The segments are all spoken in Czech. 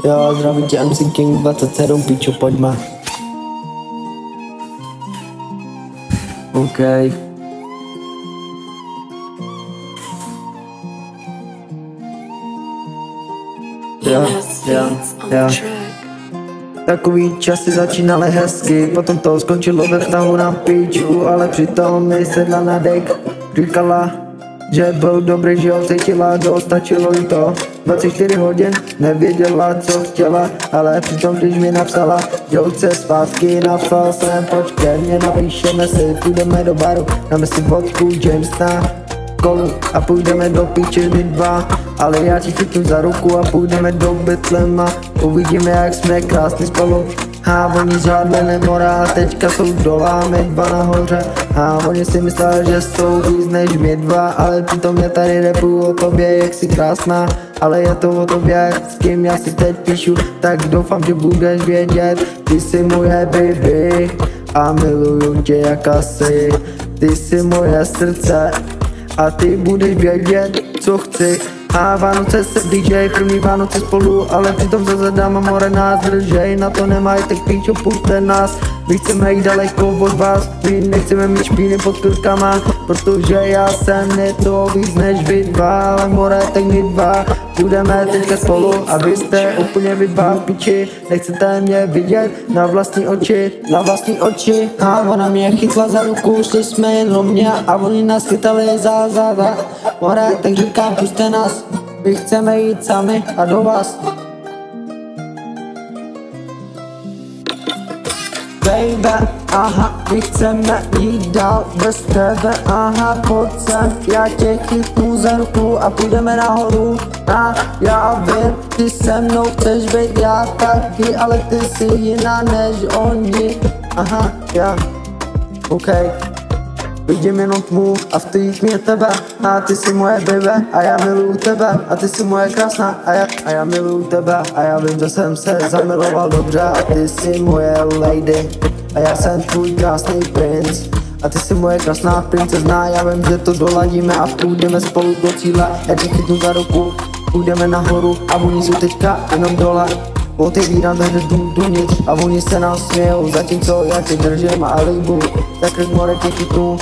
Jo, zdraví tě MC King 27, piču, pojďme. OK. Jo. Takový časy začínaly hezky, potom to skončilo ve vztahu na piču, ale přitom mi sedla na dek. Říkala, že byl dobrý, že ho cítila, dostačilo jí to 24 hodin, nevěděla, co chtěla, ale přitom, když mi napsala, že chce zpátky, napsal jsem, počkej, mě napíšeme si, půjdeme do baru, dáme si vodku, Jamesa, kolu a půjdeme do píče my dva, ale já ti chytnu za ruku a půjdeme do Betlema, uvidíme, jak jsme krásně spolu. A oni žádné nemorá, teďka jsou dolá, my dva nahoře. A oni si mysleli, že jsou víc než my dva, ale přitom já tady repuju o tobě, jak jsi krásná. Ale je to o tobě, s kým já si teď píšu, tak doufám, že budeš vědět. Ty jsi moje baby a miluju tě jak asi. Ty jsi moje srdce a ty budeš vědět, co chci. A Vánoce se blížej, první Vánoce spolu, ale přitom zase dáma more nás držej. Na to nemají, tak píčo, pušte nás. My chceme jít daleko od vás, my nechceme mít špíny pod krkama, protože já jsem něco víc než vy dva, ale more, tak my dva budeme teďka spolu a vy jste úplně vy dva v piči. Nechcete mě vidět na vlastní oči, a ona mě chytla za ruku, šli jsme jenom mě a oni nás chytali za more, tak říkám, pušte nás, my chceme jít sami a do vás. Baby, aha, my chceme jít dál bez tebe, aha, pojď sem, já tě chytnu za ruku a půjdeme nahoru. A já vím, ty se mnou chceš být, já taky, ale ty jsi jiná než oni. Aha, já, OK. Vidím jenom tmu a v tých mě tebe, a ty jsi moje baby a já miluju tebe, a ty jsi moje krásná a já miluju tebe, a já vím, že jsem se zamiloval dobře, a ty jsi moje lady a já jsem tvůj krásný princ, a ty jsi moje krásná princezna. Já vím, že to doladíme a půjdeme spolu do cíle, já tě chytnu za ruku, půjdeme nahoru a oni jsou teďka jenom dole. Otevírám dveře dovnitř a oni se nám smějou, zatímco já tě držím a líbu, tak jak more tě chytnu,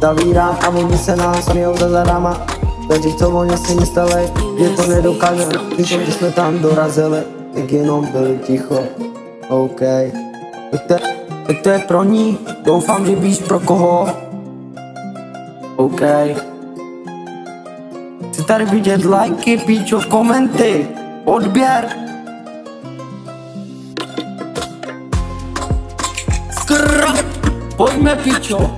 zavírám a oni se nám smějou za zadama, zatímco oni si mysleli, že to nedokážeme, když jsme tam dorazili, tak jenom byli ticho. OK, tak to je pro ní, doufám, že víš pro koho. OK. Chci tady vidět lajky, píčo, komenty, odběr. Pojďme, pičo.